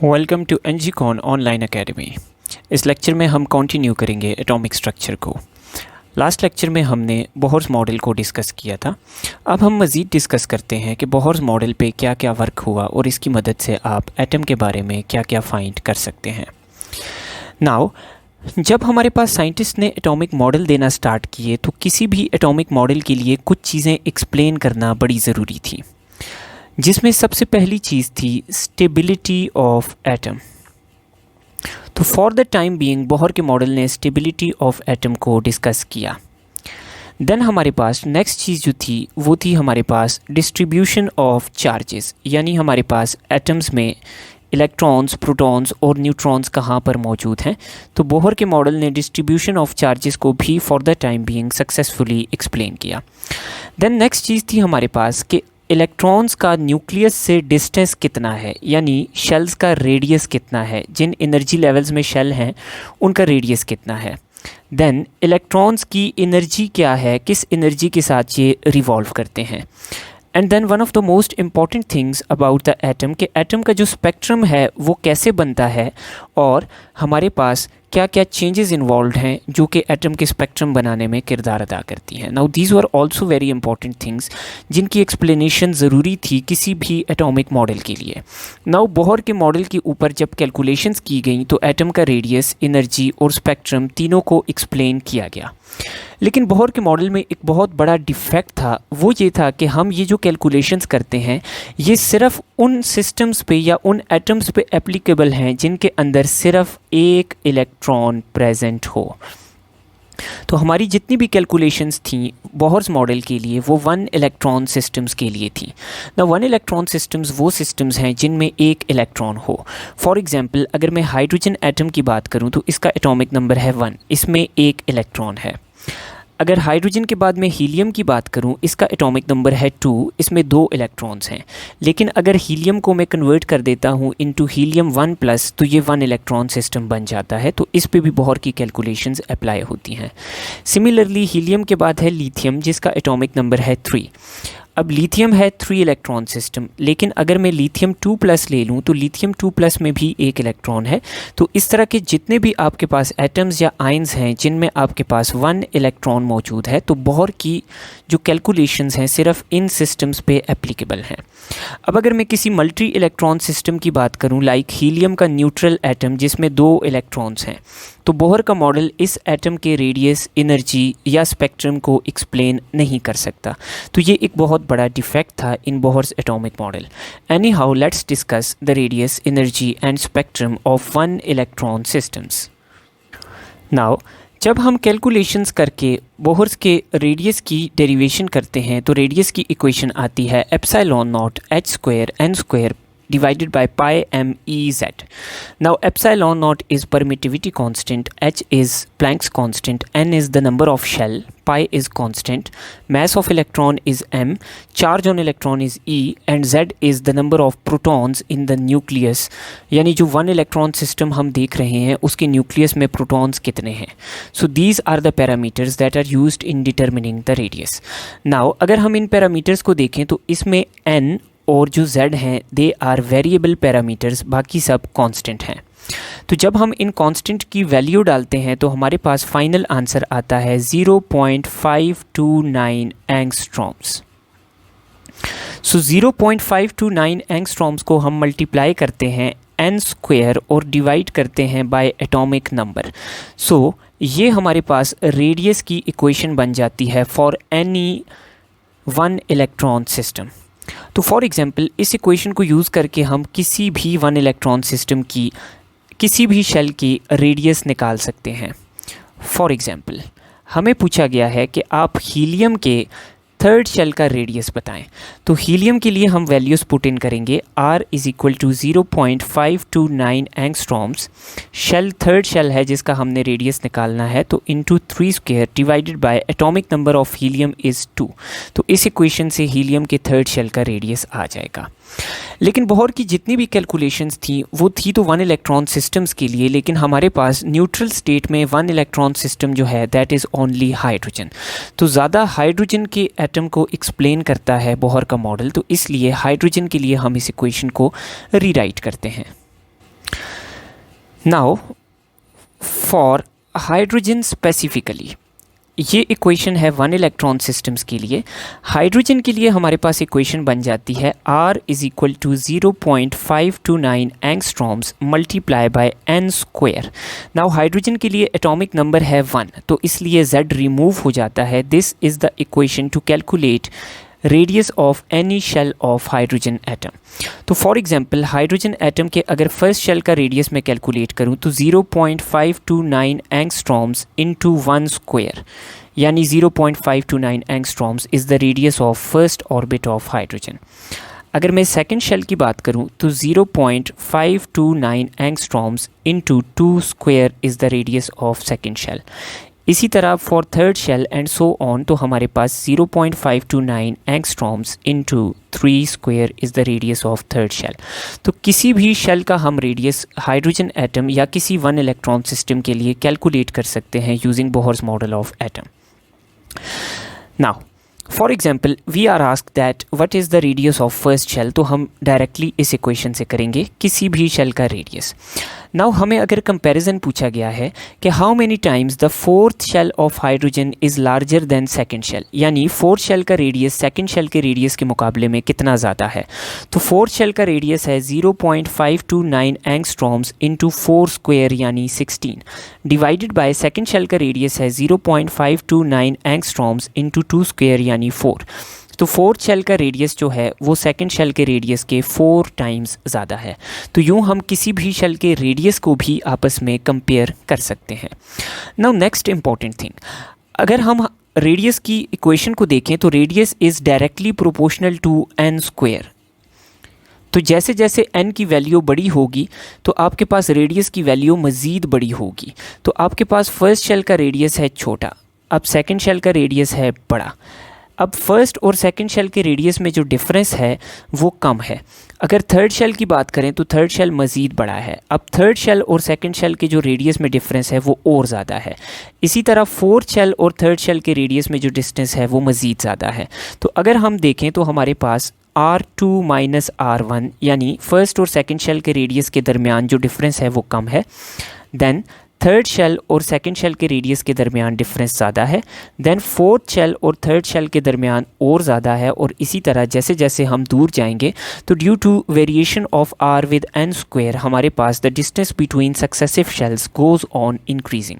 Welcome to एनजीकॉन online academy. इस lecture में हम कंटिन्यू करेंगे एटॉमिक स्ट्रक्चर को। लास्ट लेक्चर में हमने बोहर्स मॉडल को डिस्कस किया था। अब हम मज़ीद डिस्कस करते हैं कि बोहर्स मॉडल पे क्या क्या वर्क हुआ और इसकी मदद से आप एटम के बारे में क्या क्या फाइंड कर सकते हैं। नाउ जब हमारे पास साइंटिस्ट ने एटॉमिक मॉडल देना स्टार्ट किए तो किसी भी एटॉमिक मॉडल के लिए कुछ चीज़ें एक्सप्लेन करना बड़ी ज़रूरी थी, जिसमें सबसे पहली चीज़ थी स्टेबिलिटी ऑफ एटम। तो for the time being Bohr के मॉडल ने स्टेबिलिटी ऑफ एटम को डिस्कस किया। देन हमारे पास नेक्स्ट चीज़ जो थी वो थी हमारे पास डिस्ट्रीब्यूशन ऑफ चार्जेस, यानी हमारे पास एटम्स में इलेक्ट्रॉन्स, प्रोटॉन्स और न्यूट्रॉन्स कहाँ पर मौजूद हैं। तो बोहर के मॉडल ने डिस्ट्रीब्यूशन ऑफ चार्जेस को भी for the time being successfully explain किया। देन नेक्स्ट चीज़ थी हमारे पास कि इलेक्ट्रॉन्स का न्यूक्लियस से डिस्टेंस कितना है, यानी शेल्स का रेडियस कितना है, जिन एनर्जी लेवल्स में शेल हैं उनका रेडियस कितना है। देन इलेक्ट्रॉन्स की एनर्जी क्या है, किस एनर्जी के साथ ये रिवॉल्व करते हैं। And then one of the most important things about the atom कि एटम का जो स्पेक्ट्रम है वो कैसे बनता है और हमारे पास क्या क्या चेंजेस इन्वॉल्व हैं जो कि एटम के स्पेक्ट्रम बनाने में किरदार अदा करती हैं। Now these were also very important things जिनकी एक्सप्लेनेशन ज़रूरी थी किसी भी एटॉमिक मॉडल के लिए। नाउ बोहर के मॉडल के ऊपर जब कैलकुलेशंस की गई तो एटम का रेडियस, एनर्जी और स्पेक्ट्रम तीनों को एक्सप्लेन किया गया। लेकिन बोहर के मॉडल में एक बहुत बड़ा डिफेक्ट था, वो ये था कि हम ये जो कैलकुलेशंस करते हैं ये सिर्फ उन सिस्टम्स पे या उन एटम्स पे एप्लीकेबल हैं जिनके अंदर सिर्फ एक इलेक्ट्रॉन प्रेजेंट हो। तो हमारी जितनी भी कैलकुलेशंस थी बोहर्स मॉडल के लिए वो वन इलेक्ट्रॉन सिस्टम्स के लिए थी। ना वन इलेक्ट्रॉन सिस्टम्स वो सिस्टम्स हैं जिनमें एक इलेक्ट्रॉन हो। फॉर एग्जांपल अगर मैं हाइड्रोजन एटम की बात करूं तो इसका एटॉमिक नंबर है 1, इसमें एक इलेक्ट्रॉन है। अगर हाइड्रोजन के बाद मैं हीलियम की बात करूं, इसका एटॉमिक नंबर है 2, इसमें 2 इलेक्ट्रॉन्स हैं। लेकिन अगर हीलियम को मैं कन्वर्ट कर देता हूं इनटू हीलियम 1+ तो ये 1 इलेक्ट्रॉन सिस्टम बन जाता है। तो इस पे भी बोहर की कैलकुलेशंस अप्लाई होती हैं। सिमिलरली हीलियम के बाद है लिथियम जिसका एटॉमिक नंबर है 3। अब लिथियम है 3 इलेक्ट्रॉन सिस्टम, लेकिन अगर मैं लिथियम 2+ ले लूँ तो लिथियम 2+ में भी एक इलेक्ट्रॉन है। तो इस तरह के जितने भी आपके पास एटम्स या आयंस हैं जिनमें आपके पास 1 इलेक्ट्रॉन मौजूद है तो बोहर की जो कैलकुलेशंस हैं सिर्फ इन सिस्टम्स पे एप्लीकेबल हैं। अब अगर मैं किसी मल्टी इलेक्ट्रॉन सिस्टम की बात करूँ लाइक हीलियम का न्यूट्रल एटम जिसमें 2 इलेक्ट्रॉन्स हैं, तो बोहर का मॉडल इस एटम के रेडियस, एनर्जी या स्पेक्ट्रम को एक्सप्लेन नहीं कर सकता। तो ये एक बहुत बड़ा डिफेक्ट था in Bohr's atomic model. Any how let's discuss the radius, energy and spectrum of 1 electron systems. Now जब हम कैलकुलेशंस करके बोहर्स के रेडियस की डेरिवेशन करते हैं तो रेडियस की इक्वेशन आती है ε0 h² n² divided by pi m e z. Now ε0 is permittivity constant, h is Planck's constant, n is the number of shell, pi is constant, mass of electron is m, charge on electron is e, and z is the number of protons in the nucleus. यानी जो 1 electron system हम देख रहे हैं उसके nucleus में protons कितने हैं। So these are the parameters that are used in determining the radius. Now अगर हम इन पैरामीटर्स को देखें तो इसमें n और जो z हैं दे आर वेरिएबल पैरामीटर्स, बाकी सब कांस्टेंट हैं। तो जब हम इन कांस्टेंट की वैल्यू डालते हैं तो हमारे पास फाइनल आंसर आता है 0.529 एंगस्ट्रॉम्स। सो 0.529 एंगस्ट्रॉम्स को हम मल्टीप्लाई करते हैं n² और डिवाइड करते हैं बाय एटॉमिक नंबर। सो ये हमारे पास रेडियस की इक्वेशन बन जाती है फॉर एनी 1 इलेक्ट्रॉन सिस्टम। तो फॉर एग्जांपल इस इक्वेशन को यूज़ करके हम किसी भी 1 इलेक्ट्रॉन सिस्टम की किसी भी शेल की रेडियस निकाल सकते हैं। फॉर एग्जांपल हमें पूछा गया है कि आप हीलियम के 3rd शेल का रेडियस बताएं। तो हीलियम के लिए हम वैल्यूज़ पुट इन करेंगे। r is equal to 0.529 angstroms. Shell 3rd shell है जिसका हमने रेडियस निकालना है, तो into 3² divided by atomic number of helium is 2। तो इस इक्वेशन से हीलियम के 3rd शेल का रेडियस आ जाएगा। लेकिन बोहर की जितनी भी कैलकुलेशंस थी वो थी तो 1 इलेक्ट्रॉन सिस्टम्स के लिए, लेकिन हमारे पास न्यूट्रल स्टेट में 1 इलेक्ट्रॉन सिस्टम जो है दैट इज़ ओनली हाइड्रोजन। तो ज़्यादा हाइड्रोजन के एटम को एक्सप्लेन करता है बोहर का मॉडल, तो इसलिए हाइड्रोजन के लिए हम इस इक्वेशन को रीराइट करते हैं। नाउ फॉर हाइड्रोजन स्पेसिफिकली, ये इक्वेशन है वन इलेक्ट्रॉन सिस्टम्स के लिए। हाइड्रोजन के लिए हमारे पास इक्वेशन बन जाती है R is equal to 0.529 angstroms multiply by n square. Now hydrogen के लिए एटॉमिक नंबर है 1, तो इसलिए Z रिमूव हो जाता है। This is the equation to calculate radius of any shell of hydrogen atom. तो फॉर एग्जांपल हाइड्रोजन एटम के अगर फर्स्ट शेल का रेडियस मैं कैलकुलेट करूं तो 0.529 एंगस्ट्रॉम्स इनटू 1 स्क्वायर, यानी 0.529 angstroms is the radius of first orbit of hydrogen. अगर मैं सेकंड शेल की बात करूं तो 0.529 angstroms into 2 square is the radius of second shell. इसी तरह for third shell and so on, तो हमारे पास 0.529 angstroms into 3 square is the radius of third shell. तो किसी भी शेल का हम रेडियस हाइड्रोजन एटम या किसी वन इलेक्ट्रॉन सिस्टम के लिए कैलकुलेट कर सकते हैं using Bohr's model of atom. Now for example we are ask that what is the radius of first shell, तो हम डायरेक्टली इस इक्वेशन से करेंगे किसी भी शेल का रेडियस। नाउ हमें अगर कंपैरिजन पूछा गया है कि how many times the fourth shell of hydrogen is larger than second shell, यानी फोर्थ शेल का रेडियस सेकंड शेल के रेडियस के मुकाबले में कितना ज़्यादा है। तो फोर्थ शेल का रेडियस है 0.529 एंगस्ट्रॉम्स इनटू 4 स्क्वायर यानी 16, डिवाइडेड बाय सेकंड शेल का रेडियस है 0.529 एंगस्ट्रॉम्स इनटू 2 स्क्वायर यानी 4। तो फोर्थ शेल का रेडियस जो है वो सेकंड शेल के रेडियस के 4 टाइम्स ज़्यादा है। तो यूँ हम किसी भी शेल के रेडियस को भी आपस में कंपेयर कर सकते हैं। नाउ नेक्स्ट इम्पॉर्टेंट थिंग, अगर हम रेडियस की इक्वेशन को देखें तो radius is directly proportional to n square. तो जैसे जैसे n की वैल्यू बड़ी होगी तो आपके पास रेडियस की वैल्यू मज़ीद बड़ी होगी। तो आपके पास फर्स्ट शेल का रेडियस है छोटा, अब सेकंड शेल का रेडियस है बड़ा। अब फर्स्ट और सेकंड शेल के रेडियस में जो डिफरेंस है वो कम है। अगर थर्ड शेल की बात करें तो थर्ड शेल मज़ीद बड़ा है। अब थर्ड शेल और सेकंड शेल के जो रेडियस में डिफरेंस है वो और ज़्यादा है। इसी तरह फोर्थ शेल और थर्ड शेल के रेडियस में जो डिस्टेंस है वो मज़ीद ज़्यादा है। तो अगर हम देखें तो हमारे पास R2 माइनस R1 यानी फर्स्ट और सेकंड शेल के रेडियस के दरमियान जो डिफरेंस है वो कम है। देन थर्ड शेल और सेकंड शेल के रेडियस के दरमियान डिफरेंस ज़्यादा है। देन फोर्थ शेल और थर्ड शेल के दरमियान और ज़्यादा है। और इसी तरह जैसे जैसे हम दूर जाएंगे तो due to variation of R with n square हमारे पास the distance between successive shells goes on increasing.